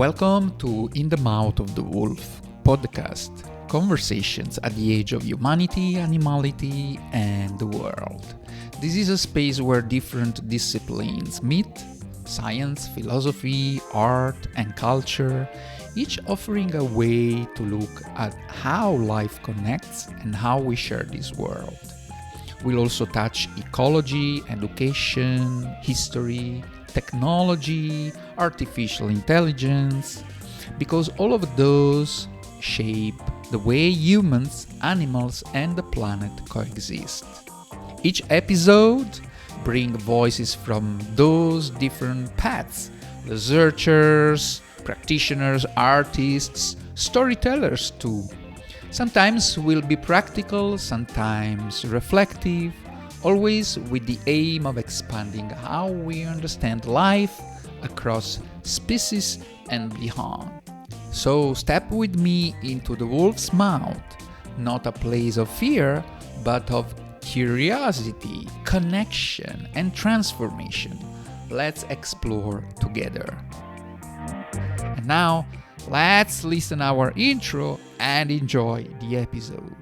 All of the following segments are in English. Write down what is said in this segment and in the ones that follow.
Welcome to In the Mouth of the Wolf podcast, conversations at the age of humanity, animality, and the world. This is a space where different disciplines meet: science, philosophy, art, and culture, each offering a way to look at how life connects and how we share this world. We'll also touch ecology, education, history, technology, artificial intelligence, because all of those shape the way humans, animals, and the planet coexist. Each episode brings voices from those different paths: researchers, practitioners, artists, storytellers too. Sometimes we'll be practical, sometimes reflective, always with the aim of expanding how we understand life across species and beyond. So step with me into the wolf's mouth, not a place of fear, but of curiosity, connection, and transformation. Let's explore together. And now, let's listen our intro and enjoy the episode.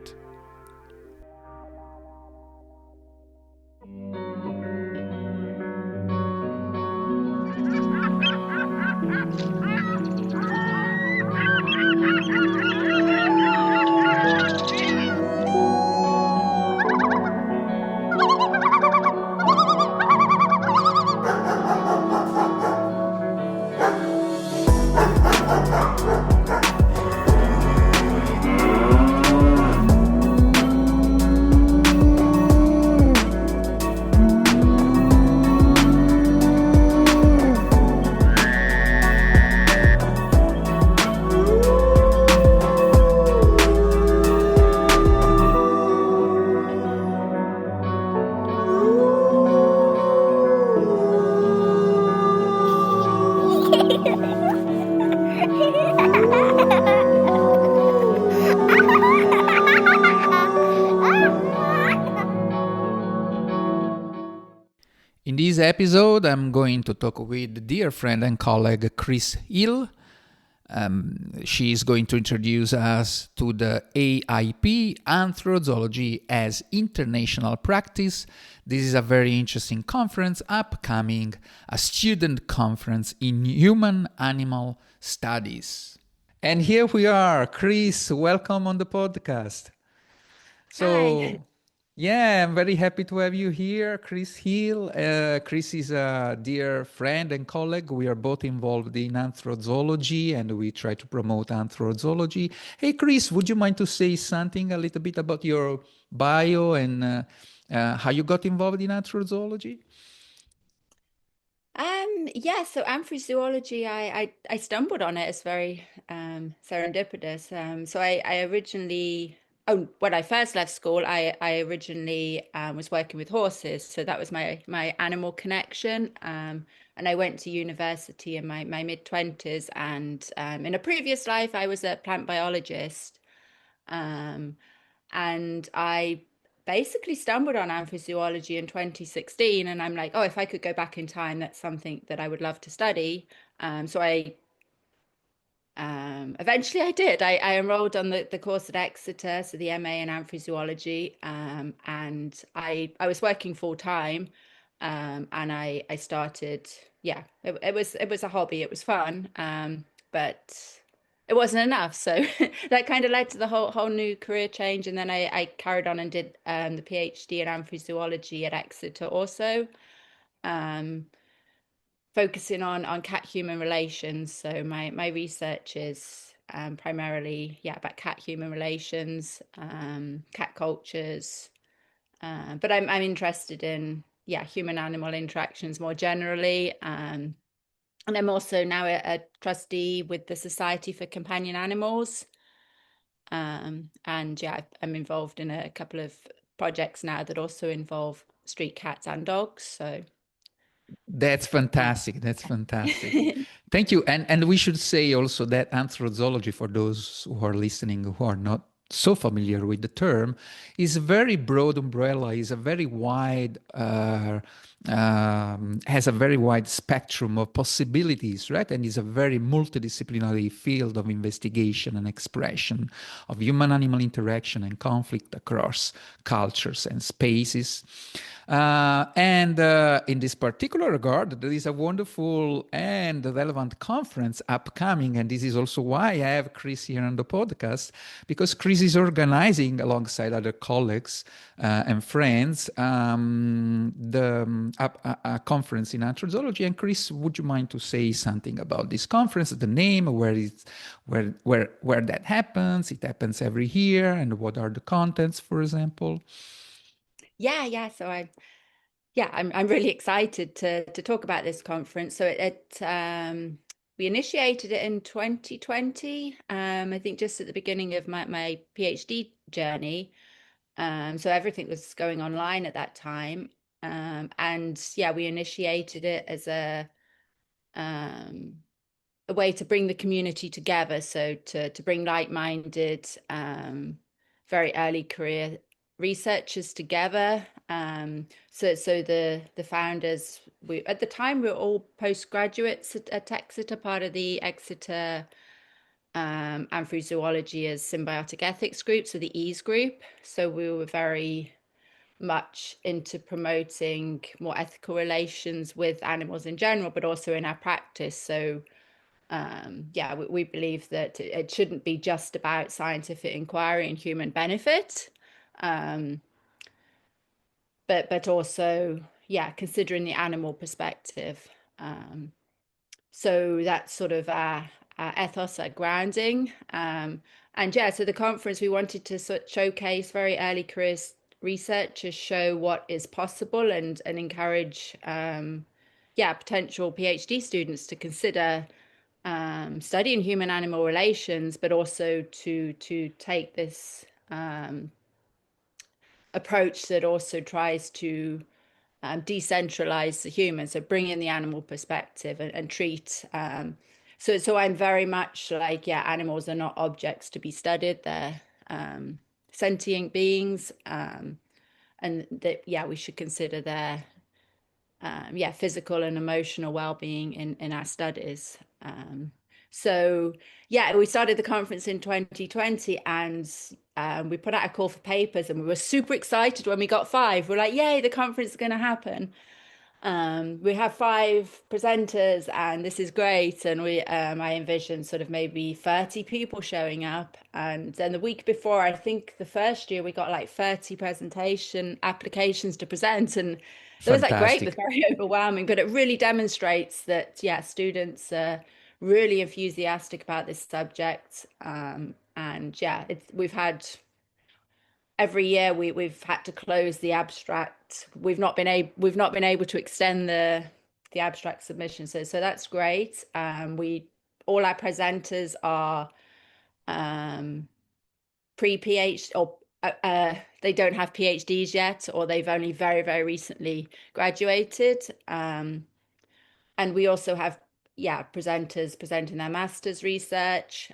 In this episode, I'm going to talk with dear friend and colleague Kris Hill. She is going to introduce us to the AIP, Anthrozoology as International Practice. This is a very interesting conference upcoming, a student conference in human-animal studies. And here we are. Kris, welcome on the podcast. Hi. Yeah, I'm very happy to have you here, Kris Hill. Kris is a dear friend and colleague. We are both involved in anthrozoology and we try to promote anthrozoology. Hey, Kris, would you mind to say something a little bit about your bio and how you got involved in anthrozoology? So Anthrozoology, I stumbled on it. It's very serendipitous. I originally, when I first left school, I originally was working with horses. So that was my animal connection. And I went to university in my mid-20s. And in a previous life, I was a plant biologist. Um, and I basically stumbled on Anthrozoology in 2016, and I'm like, oh, if I could go back in time, that's something that I would love to study. So I eventually I did. I enrolled on the course at Exeter, so the MA in Anthrozoology, and I was working full time, and I started. Yeah, it was a hobby. It was fun, but it wasn't enough. So that kind of led to the whole new career change. And then I carried on and did the PhD in Anthrozoology at Exeter also, um, focusing on cat-human relations. So my research is primarily, about cat-human relations, cat cultures, but I'm interested in, human-animal interactions more generally. And I'm also now a trustee with the Society for Companion Animals. I'm involved in a couple of projects now that also involve street cats and dogs. So That's fantastic. That's fantastic. Thank you. And we should say also that anthrozoology, for those who are listening who are not so familiar with the term, is a very broad umbrella, is a very wide has a very wide spectrum of possibilities, right? And is a very multidisciplinary field of investigation and expression of human animal interaction and conflict across cultures and spaces. And in this particular regard, there is a wonderful and relevant conference upcoming. And this is also why I have Kris here on the podcast, because Kris is organizing alongside other colleagues and friends a conference in Anthrozoology. And Kris, would you mind to say something about this conference, the name, where that happens? It happens every year, and what are the contents, for example? Yeah. So I'm really excited to talk about this conference. So we initiated it in 2020. I think just at the beginning of my PhD journey. So everything was going online at that time. And yeah, we initiated it as a way to bring the community together. So to bring like-minded, very early career researchers together. So the founders, we at the time we were all postgraduates at Exeter, part of the Exeter Anthrozoology as symbiotic ethics group, so the EASE group. So we were very much into promoting more ethical relations with animals in general, but also in our practice. So we believe that it shouldn't be just about scientific inquiry and human benefit, um, but also, considering the animal perspective. So that's sort of our ethos, our grounding. And yeah, so the conference, we wanted to sort of showcase very early career researchers, show what is possible, and encourage, potential PhD students to consider studying human animal relations, but also to take this approach that also tries to decentralize the human, so bring in the animal perspective and treat. So I'm very much like, animals are not objects to be studied; they're sentient beings, and that we should consider their physical and emotional well-being in our studies. So we started the conference in 2020, and we put out a call for papers, and we were super excited when we got five. We're like, yay, the conference is going to happen. We have five presenters, and this is great. And I envisioned sort of maybe 30 people showing up. And then the week before, I think the first year, we got like 30 presentation applications to present. And that was like great, but Fantastic. very overwhelming. But it really demonstrates that, students are really enthusiastic about this subject. We've had every year we've had to close the abstract. We've not been able to extend the abstract submission. So that's great. We all our presenters are pre-PhD, or they don't have PhDs yet, or they've only very, very recently graduated. And we also have presenters presenting their master's research.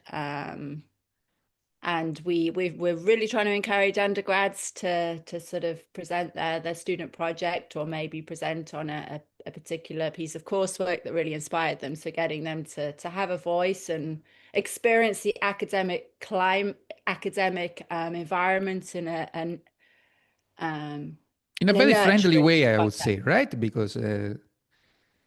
And we're really trying to encourage undergrads to sort of present their student project, or maybe present on a particular piece of coursework that really inspired them. So getting them to have a voice and experience the academic environment In a in a very friendly nurturing way, I would context. say, right? Because, I mean,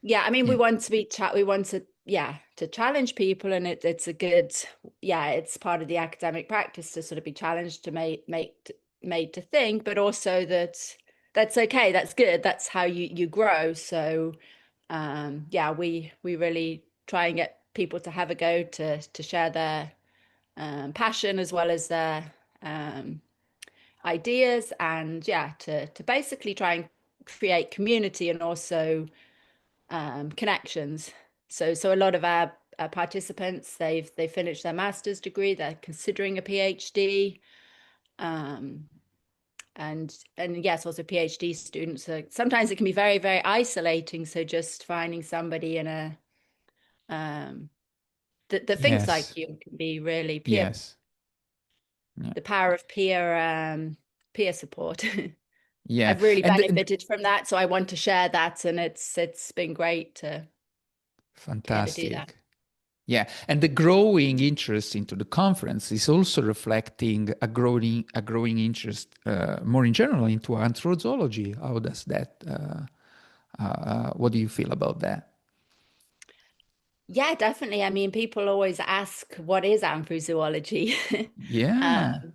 yeah, we want to challenge people, and it's a good, it's part of the academic practice to sort of be challenged, to made to think, but also that's okay, that's good, that's how you grow. So we really try and get people to have a go, to share their passion as well as their ideas, and to basically try and create community, and also connections. So a lot of our participants, they finished their master's degree, they're considering a PhD, um, and yes, also PhD students. So sometimes it can be very, very isolating. So just finding somebody in a um, that thinks yes, like you can be really yes. Yeah. the power of peer support. Yeah, I've really and benefited from that, so I want to share that, and it's been great to be able to do that. fantastic. Yeah, and the growing interest into the conference is also reflecting a growing interest, more in general, into anthrozoology. How does that? What do you feel about that? Yeah, definitely. I mean, people always ask, what is Anthrozoology? Yeah, Um,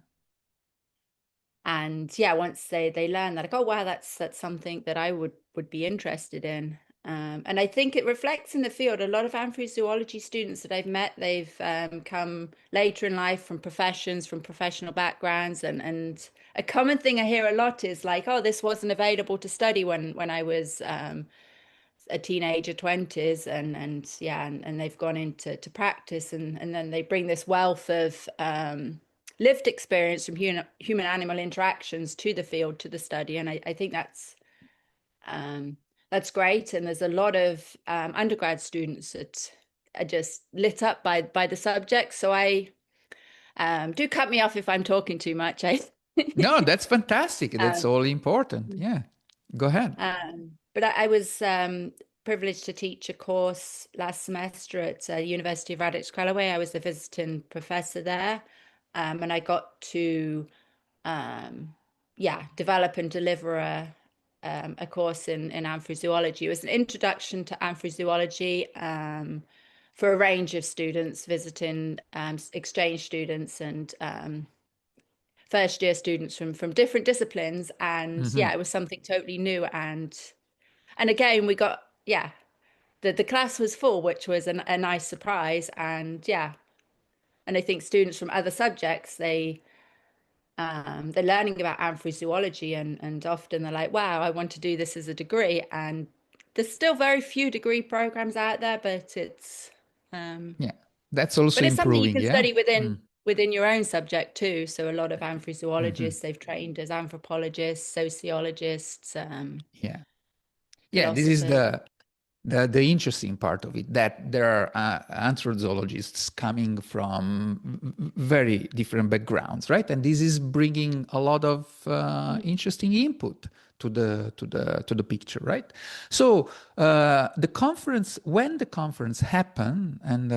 and yeah, once they learn that, like, oh wow, that's something that I would be interested in. And I think it reflects in the field. A lot of Anthrozoology students that I've met, they've come later in life from professions, from professional backgrounds, and a common thing I hear a lot is like, oh, this wasn't available to study when I was a teenager, 20s, and yeah, and they've gone into practice, and then they bring this wealth of lived experience from human animal interactions to the field, to the study. And I think um, that's great. And there's a lot of undergrad students that are just lit up by the subject. So I do cut me off if I'm talking too much. I no, that's fantastic. That's um, all important. Yeah, go ahead. But I was privileged to teach a course last semester at University of Radix Cralloway. I was the visiting professor there, and I got to yeah, develop and deliver a course in Anthrozoology. It was an introduction to Anthrozoology for a range of students visiting, exchange students and first year students from different disciplines. And Hmm. yeah, it was something totally new. And again, we got, yeah, the class was full, which was a nice surprise. And yeah, and I think students from other subjects, they're learning about Anthrozoology, and often they're like, wow, I want to do this as a degree. And there's still very few degree programs out there, um Yeah, that's also but it's something you improving. can Yeah. study within your own subject too. So a lot of Hmm. Anthrozoologists, they've trained as anthropologists, sociologists, Yeah. Yeah, this is philosophers. the interesting part of it, that there are anthrozoologists coming from very different backgrounds, right? And this is bringing a lot of interesting input to the picture, right? So the conference, when the conference happen, and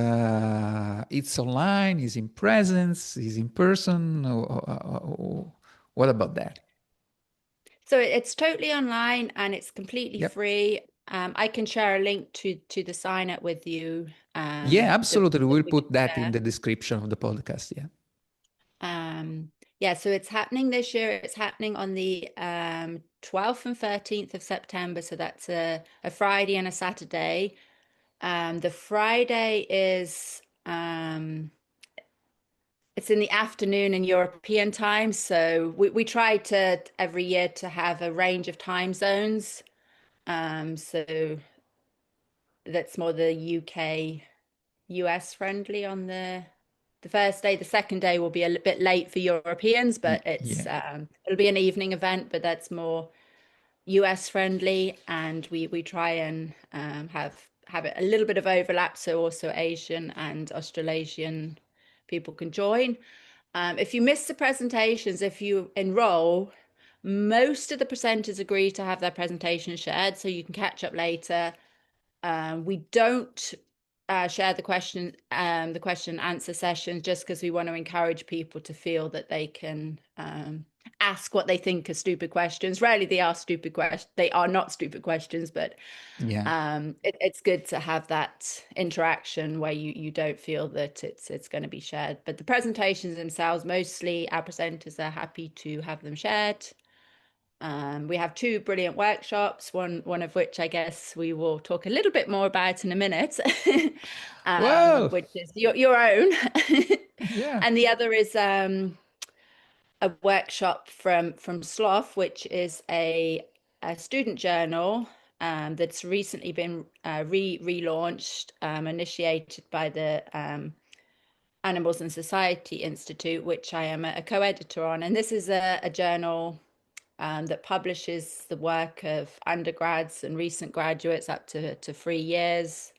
it's online, is in presence, is in person, what about that? So it's totally online and it's completely Yep. free. I can share a link to the sign up with you. Yeah, absolutely. That We'll we can put that in share. the description of the podcast. Yeah. Yeah, so it's happening this year. It's happening on the 12th and 13th of September. So that's a Friday and a Saturday. The Friday is it's in the afternoon in European time. So we try to every year to have a range of time zones. So that's more the UK US friendly on the first day. The second day will be a bit late for Europeans, but Yeah. it'll be an evening event, but that's more US friendly, and we try and have it a little bit of overlap, so also Asian and Australasian people can join. If you miss the presentations, if you enroll, most of the presenters agree to have their presentation shared, so you can catch up later. We don't share the question and answer sessions, just because we want to encourage people to feel that they can ask what they think are stupid questions. Rarely they are stupid questions. They are not stupid questions, but Yeah. it's good to have that interaction where you don't feel that it's going to be shared. But the presentations themselves, mostly our presenters are happy to have them shared. We have two brilliant workshops, one of which I guess we will talk a little bit more about in a minute, Whoa. which is your own. Yeah. And the other is a workshop from Sloth, which is a student journal that's recently been relaunched, initiated by the Animals and Society Institute, which I am a co-editor on. And this is a journal that publishes the work of undergrads and recent graduates up to 3 years.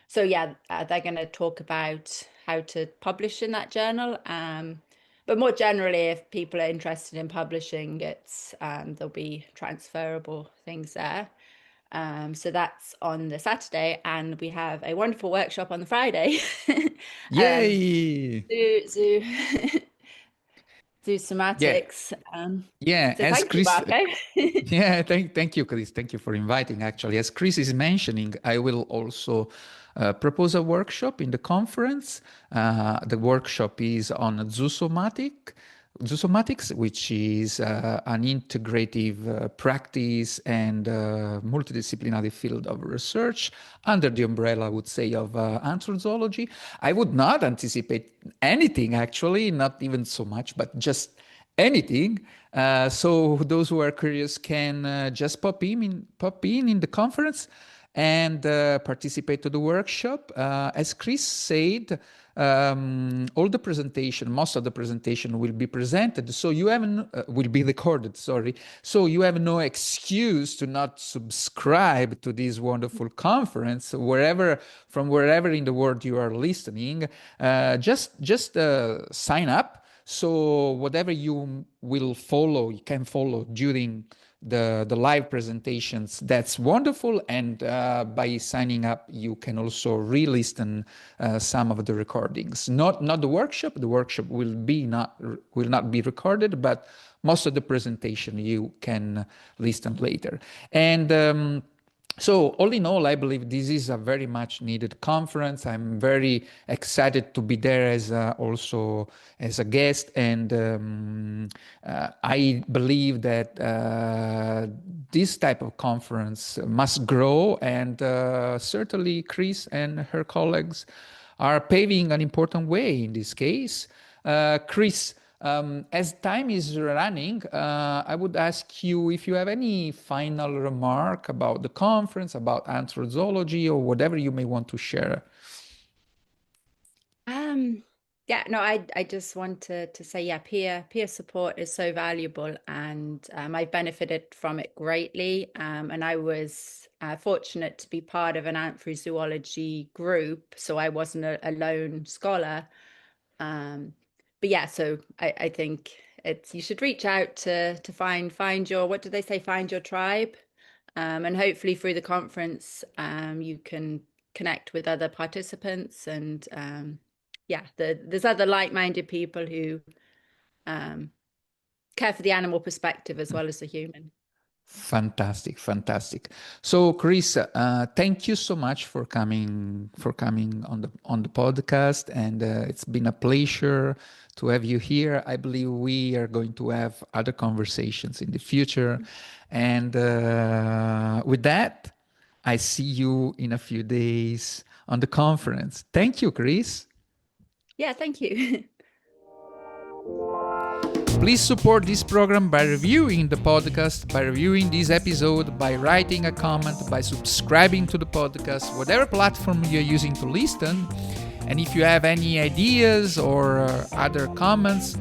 So yeah, they're going to talk about how to publish in that journal. But more generally, if people are interested in publishing, there'll be transferable things there. So that's on the Saturday, and we have a wonderful workshop on the Friday. um, Yay! zoo Yeah, Zoosomatics. yeah. So As thank you, Kris, Marco. yeah, thank you, Kris. Thank you for inviting. Actually, as Kris is mentioning, I will also propose a workshop in the conference. The workshop is on Zoosomatics, which is an integrative practice and multidisciplinary field of research under the umbrella, I would say, of Anthrozoology. I would not anticipate anything, actually, not even so much, but just anything. So those who are curious can just pop in the conference and participate to the workshop. As Kris said, all the presentation, most of the presentation will be presented, so you have will be recorded. Sorry, so you have no excuse to not subscribe to this wonderful conference from wherever in the world you are listening. Just sign up. So whatever you will follow, you can follow during the live presentations. That's wonderful. And by signing up, you can also re-listen some of the recordings. Not the workshop. The workshop will not be recorded, but most of the presentation you can listen later. And so all in all, I believe this is a very much needed conference. I'm very excited to be there also as a guest, and I believe that this type of conference must grow, and certainly Kris and her colleagues are paving an important way in this case. Kris, as time is running, I would ask you if you have any final remark about the conference, about Anthrozoology, or whatever you may want to share. Yeah, no, I just wanted to say, yeah, peer support is so valuable, and I've benefited from it greatly. And I was fortunate to be part of an Anthrozoology group, so I wasn't a lone scholar. But yeah, so I think you should reach out to find your, what do they say, find your tribe. And hopefully through the conference, you can connect with other participants, and yeah, there's other like-minded people who care for the animal perspective as well as the human. Fantastic, fantastic. So, Kris, thank you so much for coming on the podcast, and it's been a pleasure to have you here. I believe we are going to have other conversations in the future, and with that, I see you in a few days on the conference. Thank you, Kris. Yeah, thank you. Please support this program by reviewing the podcast, by reviewing this episode, by writing a comment, by subscribing to the podcast, whatever platform you're using to listen. And if you have any ideas or other comments,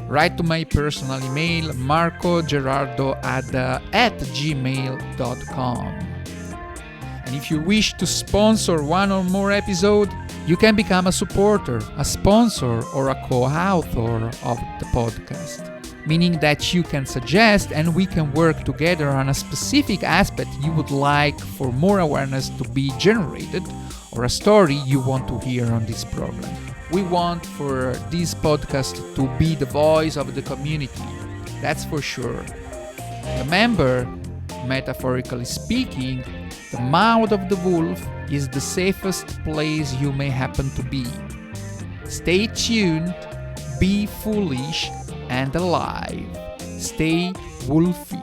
write to my personal email, marcogerardoadda@gmail.com. And if you wish to sponsor one or more episodes, you can become a supporter, a sponsor, or a co-author of the podcast, meaning that you can suggest and we can work together on a specific aspect you would like for more awareness to be generated, or a story you want to hear on this program. We want for this podcast to be the voice of the community, that's for sure. Remember, metaphorically speaking, the mouth of the wolf is the safest place you may happen to be. Stay tuned, be foolish and alive. Stay wolfy.